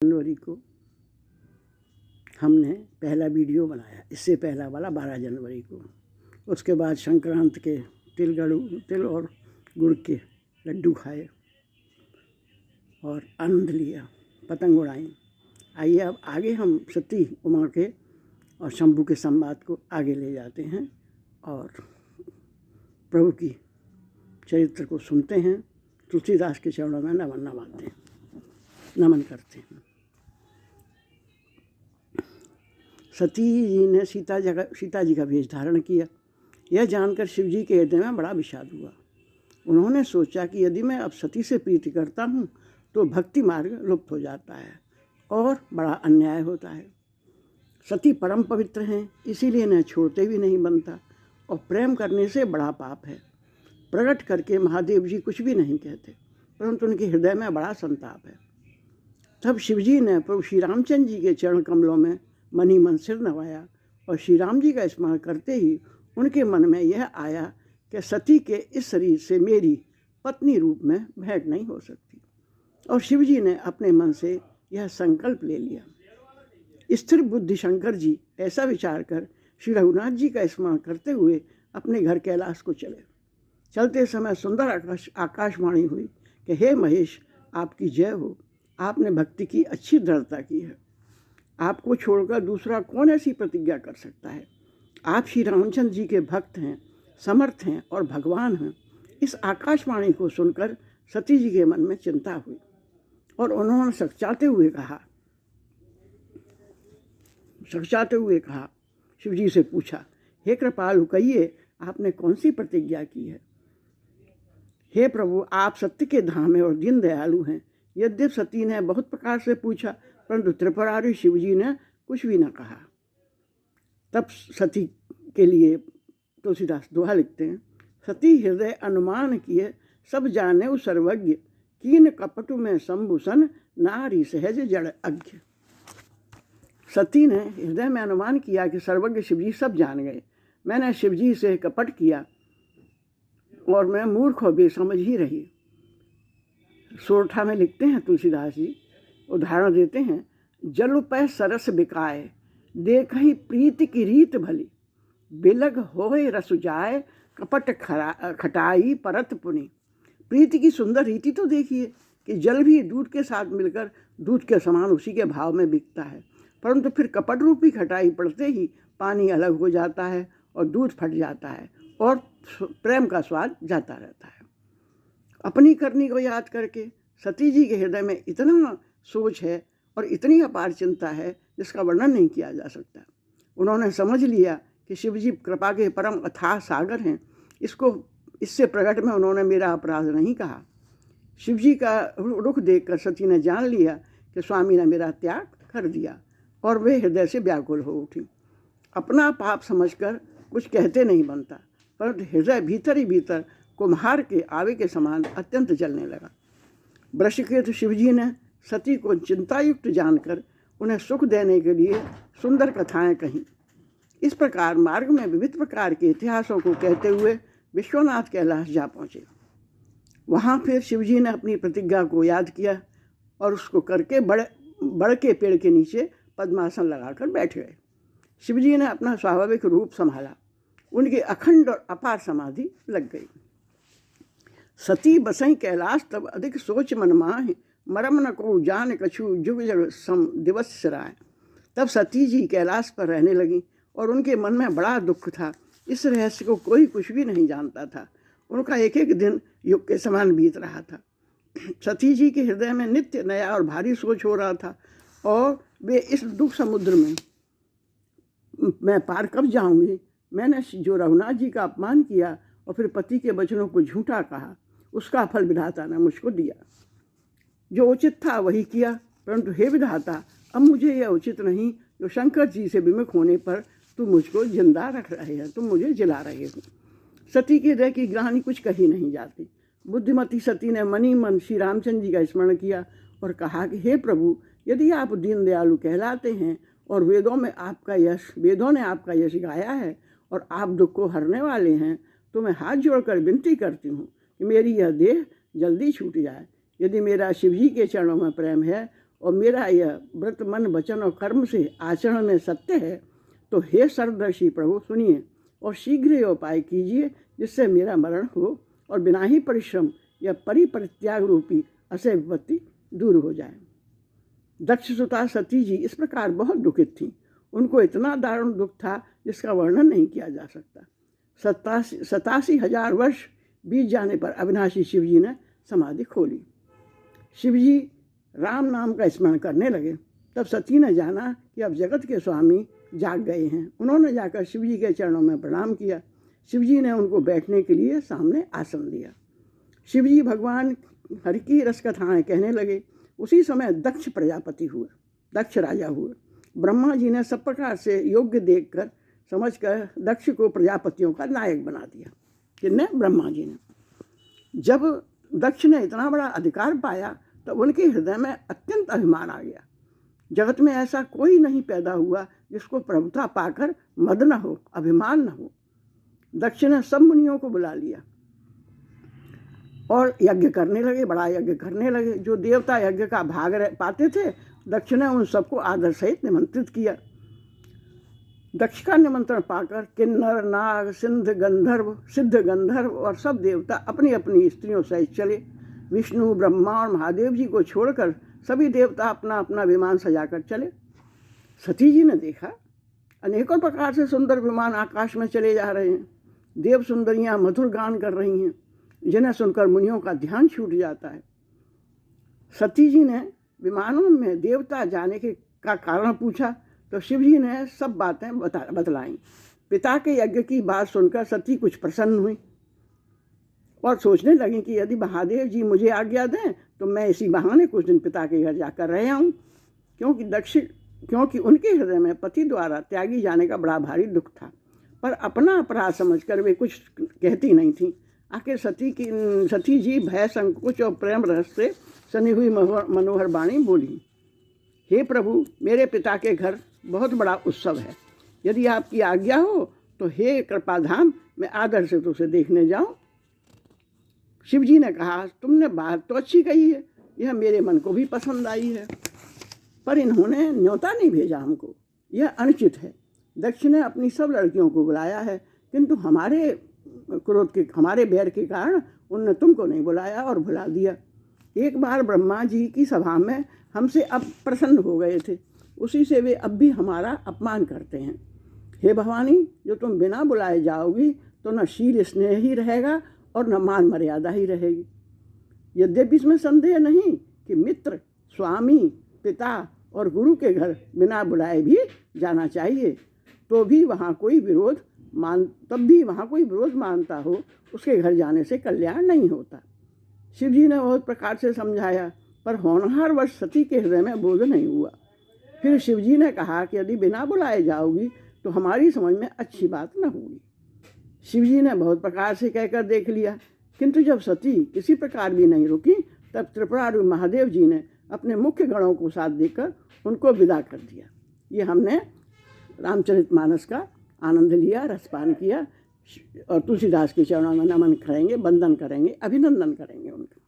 जनवरी को हमने पहला वीडियो बनाया। इससे पहला वाला 12 जनवरी को। उसके बाद संक्रांत के तिल और गुड़ के लड्डू खाए और आनंद लिया, पतंग उड़ाई। आइए अब आगे हम सती उमा के और शंभू के संवाद को आगे ले जाते हैं और प्रभु की चरित्र को सुनते हैं। तुलसीदास के चरणों में नमन करते हैं। सती जी ने सीता जी का वेश धारण किया। यह जानकर शिव जी के हृदय में बड़ा विषाद हुआ। उन्होंने सोचा कि यदि मैं अब सती से प्रीति करता हूँ तो भक्ति मार्ग लुप्त हो जाता है और बड़ा अन्याय होता है। सती परम पवित्र हैं, इसीलिए इन्हें छोड़ते भी नहीं बनता और प्रेम करने से बड़ा पाप है। प्रकट करके महादेव जी कुछ भी नहीं कहते, परंतु उनके हृदय में बड़ा संताप है। तब शिवजी ने प्रभु श्री रामचंद्र जी के चरण कमलों में मनी मन सिर नवाया और श्री राम जी का स्मरण करते ही उनके मन में यह आया कि सती के इस शरीर से मेरी पत्नी रूप में भेंट नहीं हो सकती। और शिवजी ने अपने मन से यह संकल्प ले लिया। स्थिर बुद्धि शंकर जी ऐसा विचार कर श्री रघुनाथ जी का स्मरण करते हुए अपने घर कैलाश को चले। चलते समय सुंदर आकाशवाणी हुई कि हे महेश, आपकी जय हो। आपने भक्ति की अच्छी दृढ़ता की है। आपको छोड़कर दूसरा कौन ऐसी प्रतिज्ञा कर सकता है। आप श्री रामचंद्र जी के भक्त हैं, समर्थ हैं और भगवान हैं। इस आकाशवाणी को सुनकर सती जी के मन में चिंता हुई और उन्होंने सकचाते हुए कहा शिव जी से पूछा, हे कृपालु, कहिए आपने कौन सी प्रतिज्ञा की है। हे प्रभु, आप सत्य के धाम हैं और दीन दयालु हैं। यद्यप सती ने बहुत प्रकार से पूछा, परंतु त्रिपुरारी शिवजी ने कुछ भी न कहा। तब सती के लिए तुलसीदास दोहा लिखते हैं, सती हृदय अनुमान किए सब जाने उ सर्वज्ञ, कीन कपटु में शंभुसन नारी सहज जड़ अज्ञ। सती ने हृदय में अनुमान किया कि सर्वज्ञ शिवजी सब जान गए। मैंने शिवजी से कपट किया और मैं मूर्ख और बेसमझ ही रही। सोरठा में लिखते हैं तुलसीदास जी, उदाहरण देते हैं, जल पै सरस बिकाए, देखहि प्रीति की रीत भली, बिलग होए रस जाए, कपट खटाई परत पुनि। प्रीति की सुंदर रीति तो देखिए कि जल भी दूध के साथ मिलकर दूध के समान उसी के भाव में बिकता है, परंतु फिर कपट रूपी खटाई पड़ते ही पानी अलग हो जाता है और दूध फट जाता है और प्रेम का स्वाद जाता रहता है। अपनी करनी को याद करके सती जी के हृदय में इतना सोच है और इतनी अपार चिंता है जिसका वर्णन नहीं किया जा सकता। उन्होंने समझ लिया कि शिवजी कृपा के परम अथाह सागर हैं। इससे प्रकट में उन्होंने मेरा अपराध नहीं कहा। शिवजी का रुख देखकर सती ने जान लिया कि स्वामी ने मेरा त्याग कर दिया और वे हृदय से व्याकुल हो उठी। अपना पाप समझकर कुछ कहते नहीं बनता, परंतु हृदय भीतर ही भीतर कुम्हार के आवे के समान अत्यंत जलने लगा। वृषकेतु शिवजी ने सती को चिंतायुक्त जानकर उन्हें सुख देने के लिए सुंदर कथाएं कहीं। इस प्रकार मार्ग में विविध प्रकार के इतिहासों को कहते हुए विश्वनाथ कैलाश जा पहुँचे। वहाँ फिर शिवजी ने अपनी प्रतिज्ञा को याद किया और उसको करके बड़ के पेड़ के नीचे पद्मासन लगाकर बैठ गए। शिवजी ने अपना स्वाभाविक रूप संभाला। उनकी अखंड और अपार समाधि लग गई। सती बसई कैलाश तब अधिक सोच मन माहि, मरम न को जान कछु जुग जग सम दिवस सिराए। तब सती जी कैलाश पर रहने लगी और उनके मन में बड़ा दुख था। इस रहस्य को कोई कुछ भी नहीं जानता था। उनका एक एक दिन युग के समान बीत रहा था। सती जी के हृदय में नित्य नया और भारी सोच हो रहा था और वे इस दुख समुद्र में मैं पार कब जाऊंगी। मैंने जो रघुनाथ जी का अपमान किया और फिर पति के वचनों को झूठा कहा, उसका फल विधाता ने मुझको दिया। जो उचित था वही किया, परंतु हे विधाता, अब मुझे यह उचित नहीं जो शंकर जी से विमुख होने पर तुम मुझको जिंदा रख रहे हैं, तुम मुझे जिला रहे हो। सती के हृदय की ग्लानि कुछ कही नहीं जाती। बुद्धिमती सती ने मनी मन श्री रामचंद्र जी का स्मरण किया और कहा कि हे प्रभु, यदि आप दीन दयालु कहलाते हैं और वेदों ने आपका यश गाया है और आप दुख को हरने वाले हैं, तो मैं हाथ जोड़कर विनती करती हूँ कि मेरी यह देह जल्दी छूट जाए। यदि मेरा शिवजी के चरणों में प्रेम है और मेरा यह व्रत मन वचन और कर्म से आचरण में सत्य है, तो हे सर्वदर्शी प्रभु सुनिए और शीघ्र ये उपाय कीजिए जिससे मेरा मरण हो और बिना ही परिश्रम या परित्याग रूपी अशय विपत्ति दूर हो जाए। दक्ष सुता सती जी इस प्रकार बहुत दुखित थी। उनको इतना दारुण दुख था जिसका वर्णन नहीं किया जा सकता। 87,000 वर्ष बीत जाने पर अविनाशी शिवजी ने समाधि खोली। शिवजी राम नाम का स्मरण करने लगे। तब सती ने जाना कि अब जगत के स्वामी जाग गए हैं। उन्होंने जाकर शिवजी के चरणों में प्रणाम किया। शिवजी ने उनको बैठने के लिए सामने आसन दिया। शिवजी भगवान हरि की रस कथाएँ कहने लगे। उसी समय दक्ष प्रजापति हुए, दक्ष राजा हुए। ब्रह्मा जी ने सब प्रकार से योग्य देखकर समझकर दक्ष को प्रजापतियों का नायक बना दिया। किसने? ब्रह्मा जी ने। जब दक्ष ने इतना बड़ा अधिकार पाया तो उनके हृदय में अत्यंत अभिमान आ गया। जगत में ऐसा कोई नहीं पैदा हुआ जिसको प्रभुता पाकर मद न हो, अभिमान न हो। दक्ष ने सब मुनियों को बुला लिया और यज्ञ करने लगे, बड़ा यज्ञ करने लगे। जो देवता यज्ञ का भाग पाते थे, दक्ष ने उन सबको आदर सहित निमंत्रित किया। दक्ष का निमंत्रण पाकर किन्नर, नाग, सिद्ध गंधर्व और सब देवता अपनी अपनी स्त्रियों सहित चले। विष्णु, ब्रह्मा और महादेव जी को छोड़कर सभी देवता अपना अपना विमान सजाकर चले। सती जी ने देखा अनेकों प्रकार से सुंदर विमान आकाश में चले जा रहे हैं। देव सुंदरियां मधुर गान कर रही हैं, जिन्हें सुनकर मुनियों का ध्यान छूट जाता है। सती जी ने विमानों में देवता जाने का कारण पूछा तो शिव जी ने सब बातें बतलाईं। पिता के यज्ञ की बात सुनकर सती कुछ प्रसन्न हुई और सोचने लगी कि यदि महादेव जी मुझे आज्ञा दें तो मैं इसी बहाने कुछ दिन पिता के घर जाकर रह आऊँ, क्योंकि उनके हृदय में पति द्वारा त्यागी जाने का बड़ा भारी दुख था। पर अपना अपराध समझकर वे कुछ कहती नहीं थी। आखिर सती जी भय, संकोच और प्रेम रस से सनी हुई मनोहर वाणी बोली, हे प्रभु, मेरे पिता के घर बहुत बड़ा उत्सव है। यदि आपकी आज्ञा हो तो हे कृपाधाम, मैं आदर से तो उसे देखने जाऊं। शिवजी ने कहा, तुमने बात तो अच्छी कही है, यह मेरे मन को भी पसंद आई है, पर इन्होंने न्योता नहीं भेजा हमको, यह अनुचित है। दक्ष ने अपनी सब लड़कियों को बुलाया है, किंतु हमारे बैर के कारण उनने तुमको नहीं बुलाया और भुला दिया। एक बार ब्रह्मा जी की सभा में हमसे अब प्रसन्न हो गए थे, उसी से वे अब भी हमारा अपमान करते हैं। हे भवानी, जो तुम बिना बुलाए जाओगी तो न शील स्नेह ही रहेगा और न मान मर्यादा ही रहेगी। यद्यपि इसमें संदेह नहीं कि मित्र, स्वामी, पिता और गुरु के घर बिना बुलाए भी जाना चाहिए, तब भी वहाँ कोई विरोध मानता हो, उसके घर जाने से कल्याण नहीं होता। शिवजी ने बहुत प्रकार से समझाया, पर होनहार वश सती के हृदय में बोध नहीं हुआ। फिर शिवजी ने कहा कि यदि बिना बुलाए जाओगी तो हमारी समझ में अच्छी बात न होगी। शिवजी ने बहुत प्रकार से कहकर देख लिया, किंतु जब सती किसी प्रकार भी नहीं रुकी, तब त्रिपुरारी महादेव जी ने अपने मुख्य गणों को साथ देकर उनको विदा कर दिया। ये हमने रामचरितमानस का आनंद लिया, रसपान किया और तुलसीदास के चरणों में नमन करेंगे, वंदन करेंगे, अभिनंदन करेंगे उनका।